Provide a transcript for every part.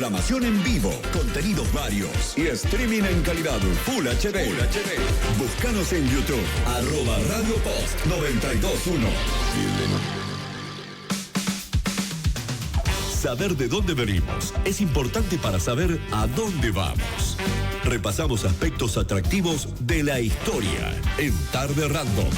programación en vivo, contenidos varios y streaming en calidad Full HD. Búscanos en YouTube, @Radio Post 921. Saber de dónde venimos es importante para saber a dónde vamos. Repasamos aspectos atractivos de la historia en Tarde Random.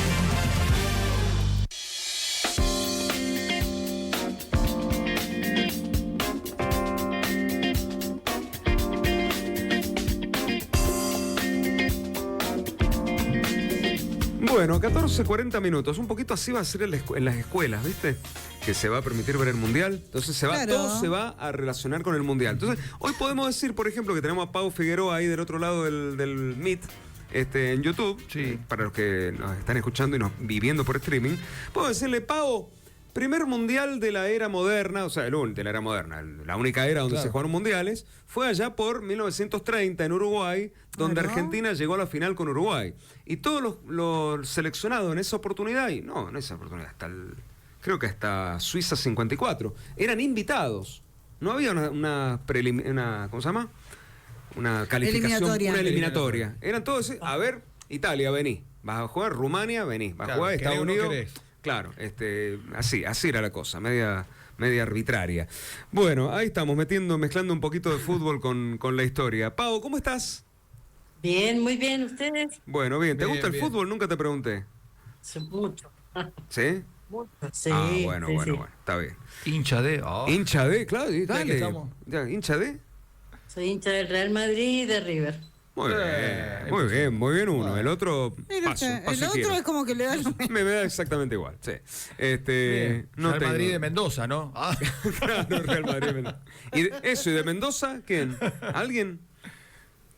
Bueno, 14:40 minutos. Un poquito así va a ser en las escuelas, ¿viste? Que se va a permitir ver el Mundial. Entonces todo se va a relacionar con el Mundial. Entonces, hoy podemos decir, por ejemplo, que tenemos a Pau Figueroa ahí del otro lado del Meet, en YouTube. Sí. Para los que nos están escuchando y nos viviendo por streaming. Puedo decirle, Pau, primer Mundial de la era moderna, o sea, de la era moderna, la única era donde se jugaron mundiales, fue allá por 1930 en Uruguay, donde Argentina llegó a la final con Uruguay. Y todos los seleccionados en esa oportunidad, y no, en esa oportunidad, creo que hasta Suiza 54, eran invitados. No había una ¿cómo se llama? Una calificación, una eliminatoria. Eran todos, a ver, Italia, vení. Vas a jugar Rumania, vení. Vas a jugar Estados Unidos. Claro, así era la cosa, media arbitraria. Bueno, ahí estamos, mezclando un poquito de fútbol con la historia. Pau, ¿cómo estás? Bien, muy bien, ¿ustedes? Bueno, bien. ¿Te gusta el fútbol? Nunca te pregunté. Sí, mucho. ¿Sí? Mucho, sí. Bueno, está bien. Hincha de... Hincha de, claro, dale. Ya, ¿hincha de? Soy hincha del Real Madrid y de River. Muy bien uno. El otro, paso el otro es como que le da lo mismo. Me da exactamente igual, sí. Real Madrid de Mendoza, ¿no? Claro, Real Madrid de Mendoza. ¿Y de Mendoza? ¿Quién? ¿Alguien?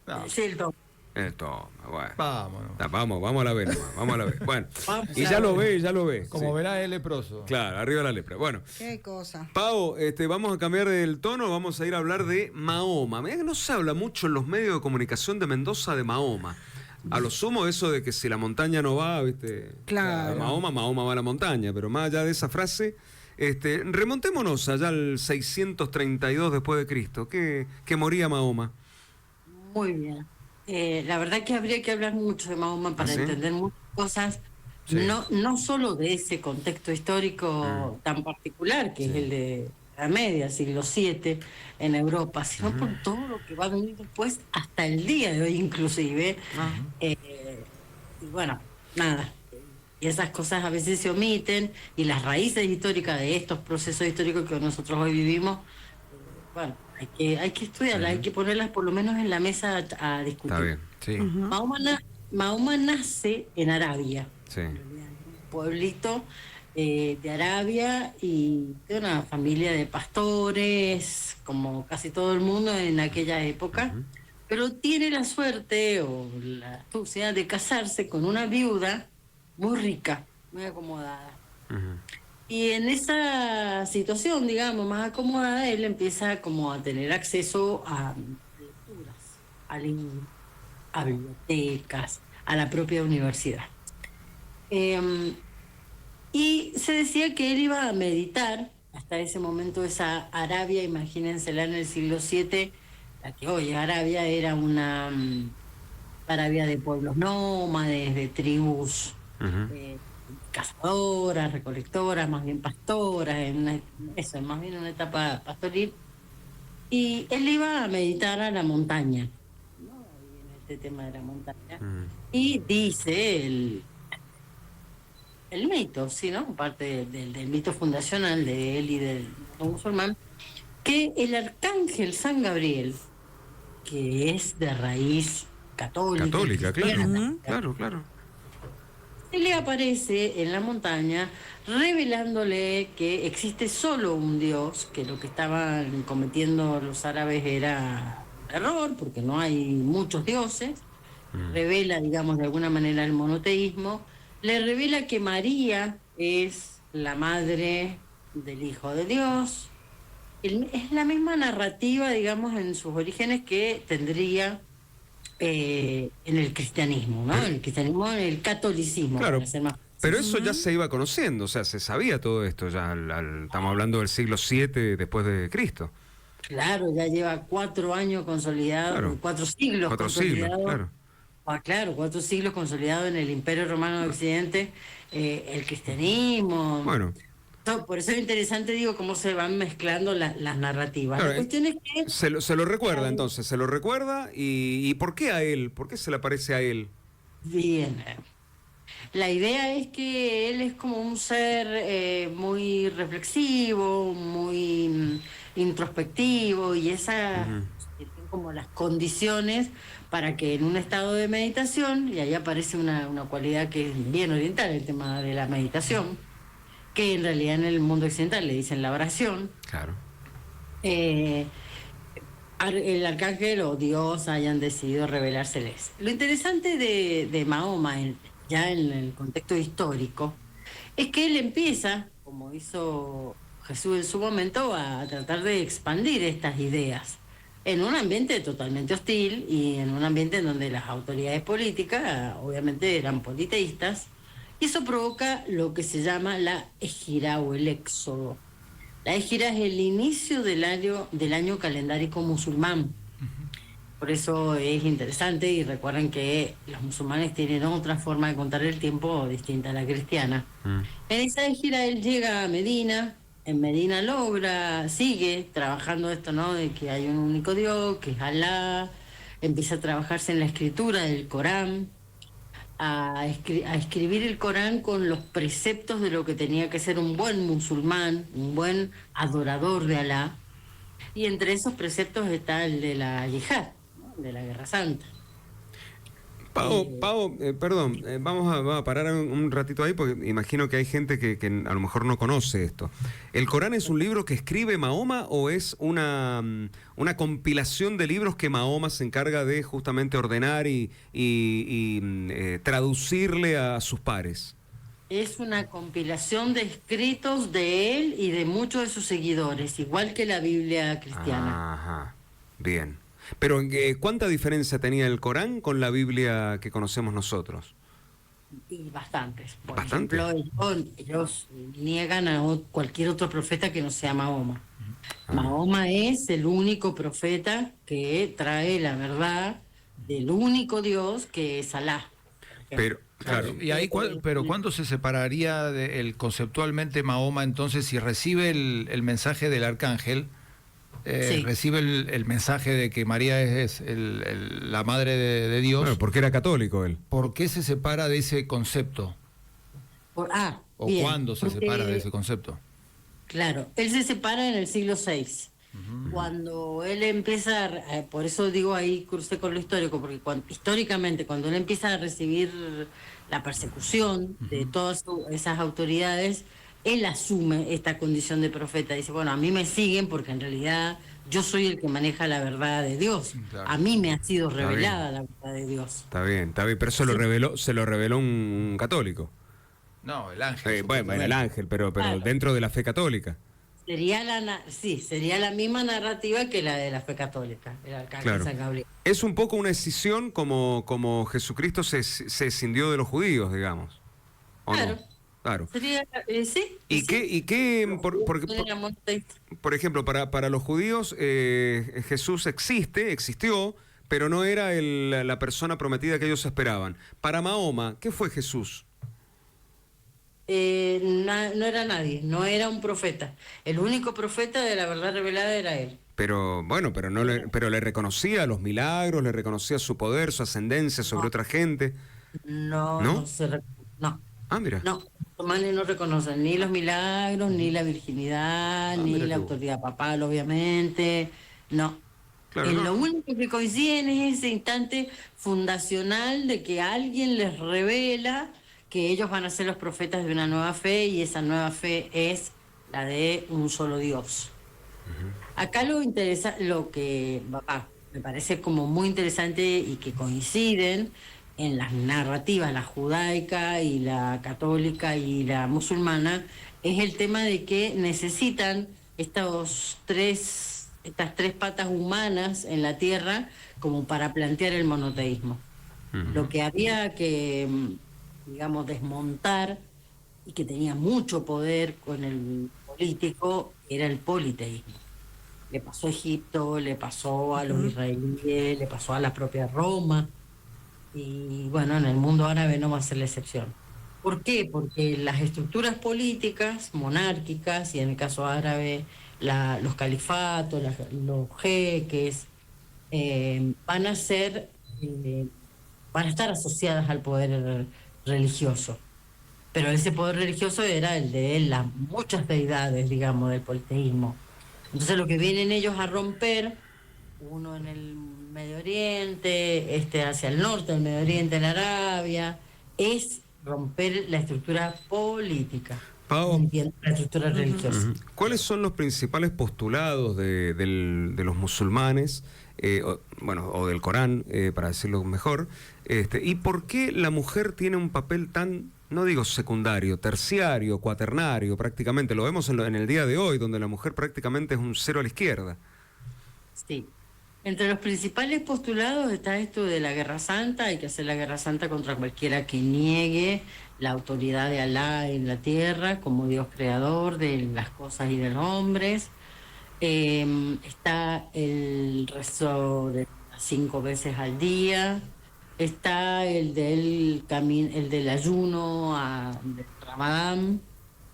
No. Sí, el Tom. El Tom, bueno. Vámonos. Vamos a la vez nomás, vamos a la vez. Bueno, y ya lo ve. Como verá el leproso. Claro, arriba la lepra. Bueno. Qué cosa. Pau, vamos a cambiar el tono, vamos a ir a hablar de Mahoma. Mirá que no se habla mucho en los medios de comunicación de Mendoza de Mahoma. A lo sumo eso de que si la montaña no va, ¿viste? Claro. Mahoma va a la montaña, pero más allá de esa frase, remontémonos allá al 632 después de Cristo, que moría Mahoma. Muy bien. La verdad que habría que hablar mucho de Mahoma para entender muchas cosas, no solo de ese contexto histórico tan particular, que es el de la media, siglo VII, en Europa, sino por todo lo que va a venir después, hasta el día de hoy inclusive. Y bueno, nada. Y esas cosas a veces se omiten, y las raíces históricas de estos procesos históricos que nosotros hoy vivimos, bueno, hay que estudiarlas, hay que ponerlas por lo menos en la mesa a discutir. Está bien, sí. Mahoma nace en Arabia, un pueblito de Arabia, y de una familia de pastores, como casi todo el mundo en aquella época, pero tiene la suerte o la astucia de casarse con una viuda muy rica, muy acomodada. Y en esa situación, digamos, más acomodada, él empieza como a tener acceso a lecturas, a libros, a bibliotecas, a la propia universidad. Y se decía que él iba a meditar, hasta ese momento esa Arabia, imagínensela en el siglo VII, la que hoy Arabia era una Arabia de pueblos nómades, de tribus cazadoras, recolectoras, más bien pastoras, más bien una etapa pastoril. Y él iba a meditar a la montaña, ¿no? Y en este tema de la montaña. Y dice el mito, ¿sí, no? Parte del mito fundacional de él y del musulmán, que el arcángel San Gabriel, que es de raíz católica, claro. Él le aparece en la montaña revelándole que existe solo un Dios, que lo que estaban cometiendo los árabes era error, porque no hay muchos dioses. Revela, digamos, de alguna manera el monoteísmo. Le revela que María es la madre del Hijo de Dios. Es la misma narrativa, digamos, en sus orígenes que tendría en el cristianismo, ¿no? En el cristianismo, en el catolicismo. Claro, para ser más... pero eso ya se iba conociendo, o sea, se sabía todo esto ya, estamos hablando del siglo VII después de Cristo. Claro, ya lleva 4 años consolidado, Claro. 4 siglos 4 siglos, consolidado. claro. Claro, 4 siglos consolidado en el Imperio Romano de Occidente, el cristianismo. Bueno. Por eso es interesante, digo, cómo se van mezclando las narrativas. Claro, La cuestión es que... se lo recuerda entonces, se lo recuerda y ¿por qué a él? ¿Por qué se le aparece a él? Bien. La idea es que él es como un ser muy reflexivo, muy introspectivo y esa tiene como las condiciones para que en un estado de meditación, y ahí aparece una cualidad que es bien oriental, el tema de la meditación, que en realidad en el mundo occidental le dicen la oración. Claro. El arcángel o Dios hayan decidido revelárseles. Lo interesante de Mahoma, ya en el contexto histórico, es que él empieza, como hizo Jesús en su momento, a tratar de expandir estas ideas en un ambiente totalmente hostil y en un ambiente en donde las autoridades políticas obviamente eran politeístas, y eso provoca lo que se llama la ejira o el éxodo. La ejira es el inicio del año calendárico musulmán. Por eso es interesante y recuerden que los musulmanes tienen otra forma de contar el tiempo distinta a la cristiana. En esa ejira él llega a Medina, en Medina sigue trabajando esto, ¿no? De que hay un único Dios, que es Alá, empieza a trabajarse en la escritura del Corán, a escribir el Corán con los preceptos de lo que tenía que ser un buen musulmán, un buen adorador de Alá, y entre esos preceptos está el de la yihad, ¿no? De la guerra santa. Pau, perdón, vamos a parar un ratito ahí porque imagino que hay gente que a lo mejor no conoce esto. ¿El Corán es un libro que escribe Mahoma o es una compilación de libros que Mahoma se encarga de justamente ordenar y traducirle a sus pares? Es una compilación de escritos de él y de muchos de sus seguidores, igual que la Biblia cristiana. Ajá, bien. Pero ¿cuánta diferencia tenía el Corán con la Biblia que conocemos nosotros? Y bastantes. Por ¿Bastante? ejemplo, ellos niegan a cualquier otro profeta que no sea Mahoma. Mahoma es el único profeta que trae la verdad del único Dios que es Alá. Pero, claro. Y ahí, pero ¿cuándo se separaría conceptualmente Mahoma entonces si recibe el mensaje del arcángel? Sí. Recibe el mensaje de que María es la madre de Dios. Bueno, porque era católico él. ¿Por qué se separa de ese concepto? ¿O bien, cuándo se separa de ese concepto? Claro, él se separa en el siglo VI. Cuando él empieza, por eso digo ahí crucé con lo histórico, porque históricamente cuando él empieza a recibir la persecución de todas esas autoridades, él asume esta condición de profeta. Dice, bueno, a mí me siguen porque en realidad yo soy el que maneja la verdad de Dios. Claro. A mí me ha sido revelada la verdad de Dios. Está bien, pero eso se lo reveló un católico. No, el ángel. Bueno, el ángel, pero Claro. dentro de la fe católica. Sería la misma narrativa que la de la fe católica, el arcángel Claro. San Gabriel. Es un poco una escisión como Jesucristo se escindió de los judíos, digamos. ¿O Claro. no? Claro. Sería, sí. ¿Y sí. qué Era monoteísta. por ejemplo, para los judíos Jesús existió, pero no era la persona prometida que ellos esperaban? Para Mahoma, ¿qué fue Jesús? No era nadie, no era un profeta. El único profeta de la verdad revelada era él. Pero bueno, pero le reconocía los milagros, le reconocía su poder, su ascendencia sobre otra gente. No. No. Ah, mira. No, los musulmanes no reconocen ni los milagros, ni la virginidad, ni mira la tú. autoridad papal, obviamente. No. Claro, no. Lo único que coinciden es ese instante fundacional de que alguien les revela que ellos van a ser los profetas de una nueva fe y esa nueva fe es la de un solo Dios. Acá lo que me parece como muy interesante y que coinciden en las narrativas, la judaica y la católica y la musulmana, es el tema de que necesitan estas tres patas humanas en la tierra como para plantear el monoteísmo. Lo que había que, digamos, desmontar y que tenía mucho poder con el político era el politeísmo. le pasó a Egipto, le pasó a los israelíes, le pasó a la propia Roma, y bueno, en el mundo árabe no va a ser la excepción. ¿Por qué? Porque las estructuras políticas, monárquicas, y en el caso árabe, los califatos, los jeques, van a ser, van a estar asociadas al poder religioso. Pero ese poder religioso era el de las muchas deidades, digamos, del politeísmo. Entonces lo que vienen ellos a romper, uno en el Medio Oriente, hacia el norte del Medio Oriente, en Arabia, es romper la estructura política, Pau, la estructura religiosa. ¿cuáles son los principales postulados de los musulmanes, o del Corán, para decirlo mejor, y por qué la mujer tiene un papel tan, no digo secundario, terciario, cuaternario, prácticamente? Lo vemos en el día de hoy, donde la mujer prácticamente es un cero a la izquierda. Sí. Entre los principales postulados está esto de la Guerra Santa. Hay que hacer la Guerra Santa contra cualquiera que niegue la autoridad de Alá en la tierra como Dios creador de las cosas y de los hombres. Está el rezo de 5 veces al día. Está el del ayuno del Ramadán,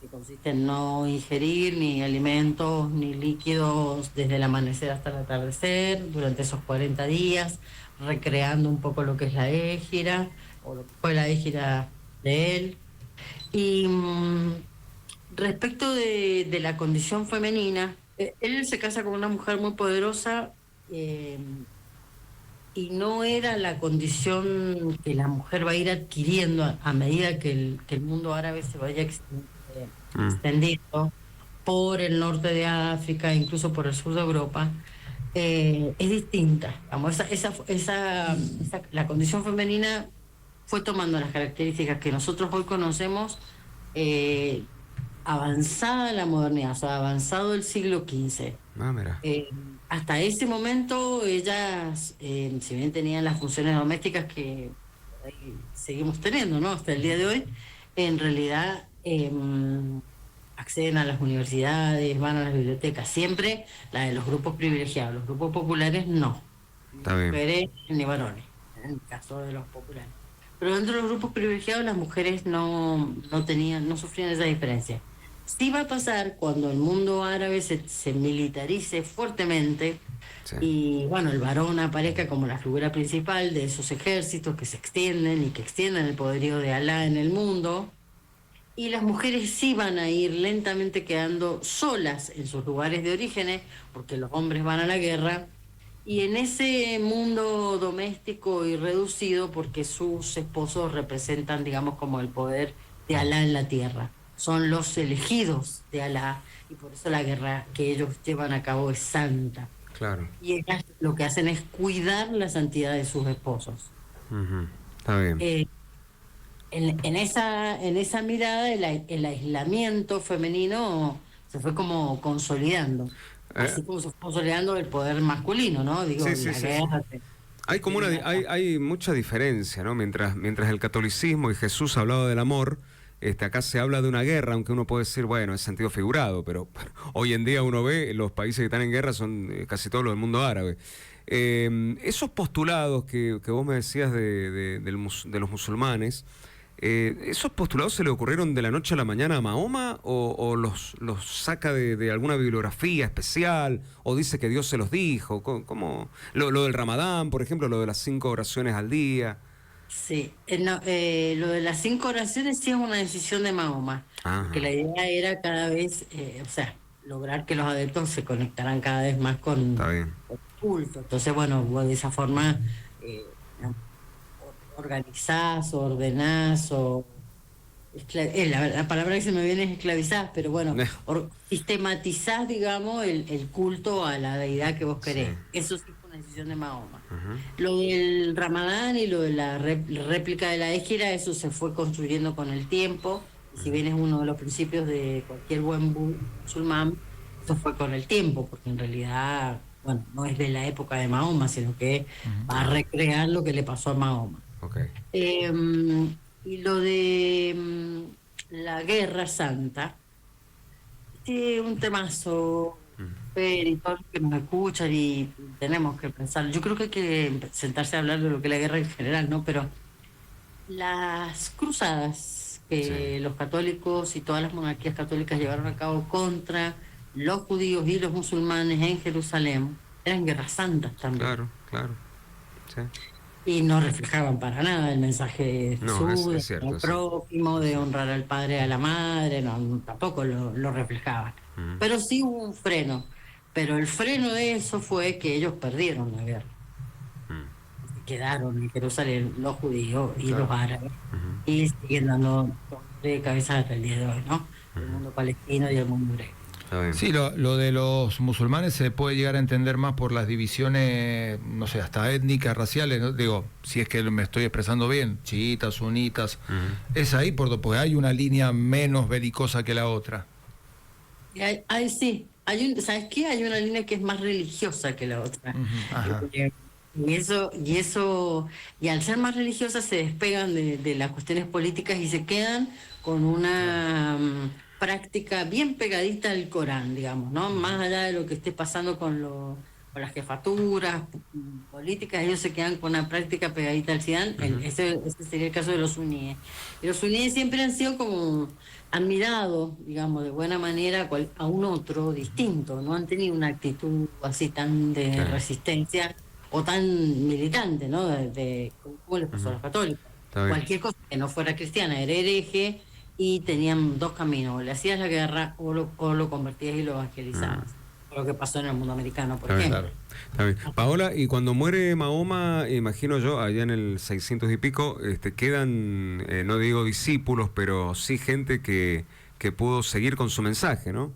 que consiste en no ingerir ni alimentos ni líquidos desde el amanecer hasta el atardecer durante esos 40 días, recreando un poco lo que es la égira o lo que fue la égira de él. Y respecto de la condición femenina, él se casa con una mujer muy poderosa, y no era la condición que la mujer va a ir adquiriendo a medida que el mundo árabe se vaya extendiendo por el norte de África, incluso por el sur de Europa. Es distinta. Vamos, la condición femenina fue tomando las características que nosotros hoy conocemos, avanzada la modernidad, o sea, avanzado el siglo XV. Mira. Hasta ese momento ellas, si bien tenían las funciones domésticas que seguimos teniendo, ¿no?, hasta el día de hoy, en realidad acceden a las universidades, van a las bibliotecas, siempre la de los grupos privilegiados. Los grupos populares no. Está bien. Mujeres ni varones, en el caso de los populares. Pero dentro de los grupos privilegiados las mujeres no sufrían esa diferencia. Sí va a pasar cuando el mundo árabe se militarice fuertemente, sí, y bueno, el varón aparezca como la figura principal de esos ejércitos que se extienden y que extienden el poderío de Alá en el mundo, y las mujeres sí van a ir lentamente quedando solas en sus lugares de origen, porque los hombres van a la guerra, y en ese mundo doméstico y reducido, porque sus esposos representan, digamos, como el poder de Alá en la tierra. Son los elegidos de Alá, y por eso la guerra que ellos llevan a cabo es santa. Claro. Y ellas lo que hacen es cuidar la santidad de sus esposos. Está bien. En esa mirada el aislamiento femenino se fue como consolidando, así como se fue consolidando el poder masculino, ¿no? Digo, sí. Hay como hay mucha diferencia, ¿no? Mientras el catolicismo y Jesús hablaba del amor, acá se habla de una guerra, aunque uno puede decir, bueno, es sentido figurado, pero hoy en día uno ve los países que están en guerra son casi todos los del mundo árabe. Esos postulados que vos me decías de los musulmanes, ¿esos postulados se le ocurrieron de la noche a la mañana a Mahoma o los saca de alguna bibliografía especial o dice que Dios se los dijo? ¿Cómo? Lo del Ramadán, por ejemplo, lo de las 5 oraciones al día. Sí, lo de las 5 oraciones sí es una decisión de Mahoma, que la idea era cada vez, lograr que los adeptos se conectaran cada vez más con el culto. Entonces, bueno, de esa forma organizás o ordenás o... la palabra que se me viene es esclavizás, pero bueno, sistematizás, digamos, el culto a la deidad que vos querés. Sí. Eso sí fue una decisión de Mahoma. Lo del Ramadán y lo de la réplica de la égira, eso se fue construyendo con el tiempo. Y si bien es uno de los principios de cualquier buen musulmán, eso fue con el tiempo, porque en realidad, bueno, no es de la época de Mahoma, sino que va a recrear lo que le pasó a Mahoma. Okay. Y lo de la Guerra Santa, un temazo ver y todos los que nos escuchan y tenemos que pensar. Yo creo que hay que sentarse a hablar de lo que es la guerra en general, ¿no? Pero las cruzadas que los católicos y todas las monarquías católicas llevaron a cabo contra los judíos y los musulmanes en Jerusalén eran guerras santas también. Claro. Sí. Y no reflejaban para nada el mensaje de Jesús, del prójimo, de honrar al padre y a la madre, tampoco lo reflejaban. Pero sí hubo un freno. Pero el freno de eso fue que ellos perdieron la guerra. Quedaron en Jerusalén los judíos y los árabes. Y siguen dando de cabeza hasta el día de hoy, ¿no? El mundo palestino y el mundo hebreo. Sí, lo de los musulmanes se puede llegar a entender más por las divisiones, no sé, hasta étnicas, raciales, ¿no? Digo, si es que me estoy expresando bien, chiitas, sunitas, es ahí porque hay una línea menos belicosa que la otra. Sí, ¿sabes qué? Hay una línea que es más religiosa que la otra. Y al ser más religiosas se despegan de las cuestiones políticas y se quedan con una práctica bien pegadita al Corán, digamos, ¿no? Más allá de lo que esté pasando con las jefaturas políticas, ellos se quedan con una práctica pegadita al Islam. Ese sería el caso de los suníes. Y los suníes siempre han sido como admirados, digamos, de buena manera a un otro distinto, no han tenido una actitud así tan de resistencia o tan militante, ¿no? Como les pasó a los católicos. Cualquier cosa que no fuera cristiana era hereje y tenían dos caminos: o le hacías la guerra o lo convertías y lo evangelizabas. Lo que pasó en el mundo americano, por ejemplo. Está bien. Paola, y cuando muere Mahoma, imagino yo, allá en el 600 y pico, quedan, no digo discípulos, pero sí gente que pudo seguir con su mensaje, ¿no?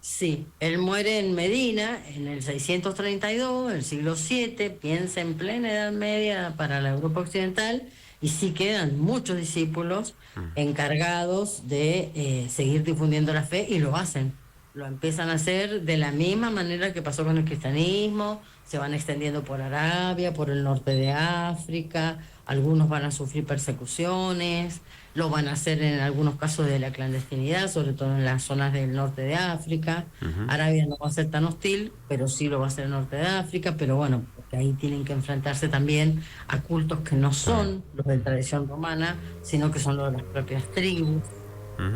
Sí, él muere en Medina en el 632, el siglo VII, piensa en plena Edad Media para la Europa Occidental, y sí quedan muchos discípulos encargados de seguir difundiendo la fe, y lo hacen. Lo empiezan a hacer de la misma manera que pasó con el cristianismo, se van extendiendo por Arabia, por el norte de África, algunos van a sufrir persecuciones, lo van a hacer en algunos casos de la clandestinidad, sobre todo en las zonas del norte de África. Arabia no va a ser tan hostil, pero sí lo va a ser el norte de África, pero bueno, porque ahí tienen que enfrentarse también a cultos que no son los de tradición romana, sino que son los de las propias tribus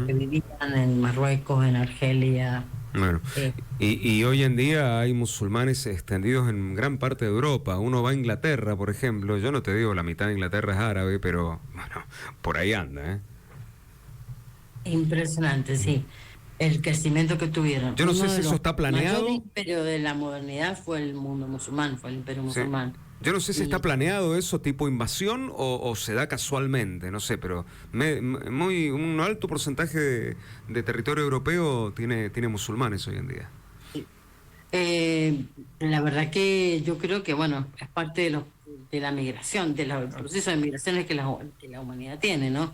que vivían en Marruecos, en Argelia. Bueno, y hoy en día hay musulmanes extendidos en gran parte de Europa. Uno va a Inglaterra, por ejemplo. Yo no te digo la mitad de Inglaterra es árabe, pero bueno, por ahí anda, ¿eh? Impresionante, sí. El crecimiento que tuvieron. Yo no sé si eso está planeado. El imperio de la modernidad fue el mundo musulmán, fue el imperio musulmán. Yo no sé si está planeado eso, tipo invasión, o se da casualmente, no sé, pero un alto porcentaje de territorio europeo tiene musulmanes hoy en día. La verdad que yo creo que, bueno, es parte de la migración, del proceso de migraciones que la humanidad tiene, ¿no?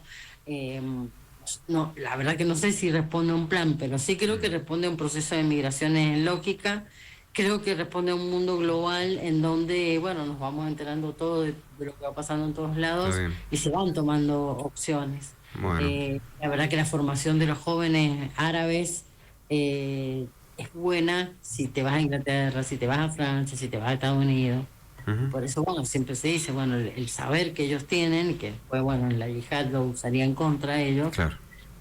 No, la verdad que no sé si responde a un plan, pero sí creo que responde a un proceso de migraciones en lógica. Creo que responde a un mundo global en donde, bueno, nos vamos enterando todo de lo que va pasando en todos lados y se van tomando opciones. Bueno. La verdad que la formación de los jóvenes árabes es buena si te vas a Inglaterra, si te vas a Francia, si te vas a Estados Unidos. Por eso, bueno, siempre se dice, bueno, el saber que ellos tienen, que después, bueno, en la yihad lo usarían contra ellos,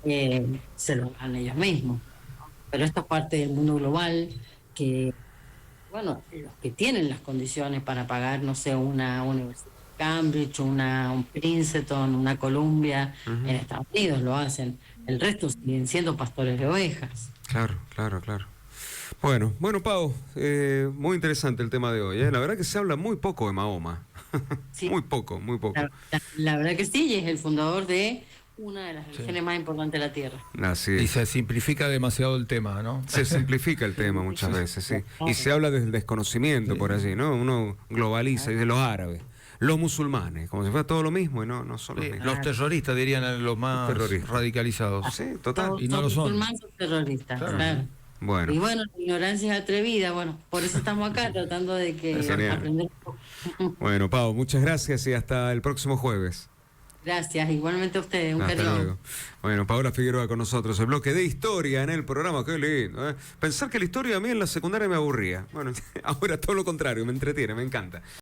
se lo dan ellos mismos. Pero esto es parte del mundo global que... Bueno, los que tienen las condiciones para pagar, no sé, una Universidad de Cambridge, un Princeton, una Columbia, en Estados Unidos lo hacen. El resto siguen siendo pastores de ovejas. Claro. Bueno, Pau, muy interesante el tema de hoy, ¿eh? La verdad que se habla muy poco de Mahoma. Sí. Muy poco. La verdad que sí, y es el fundador de una de las religiones más importantes de la Tierra. Así es. Y se simplifica demasiado el tema, ¿no? Se simplifica el tema muchas veces, sí. Y se habla desde el desconocimiento por allí, ¿no? Uno globaliza, dice los árabes, los musulmanes, como si fuera todo lo mismo y no son los mismos. Los terroristas dirían los más radicalizados. Sí, total. Y no lo son. Los musulmanes son terroristas, claro. Bueno. Y bueno, la ignorancia es atrevida, bueno, por eso estamos acá tratando de aprender un poco. Bueno, Pau, muchas gracias y hasta el próximo jueves. Gracias, igualmente a ustedes, un Hasta cariño. luego. Bueno, Paola Figueroa con nosotros, el bloque de historia en el programa, qué lindo. Pensar que la historia a mí en la secundaria me aburría. Bueno, ahora todo lo contrario, me entretiene, me encanta.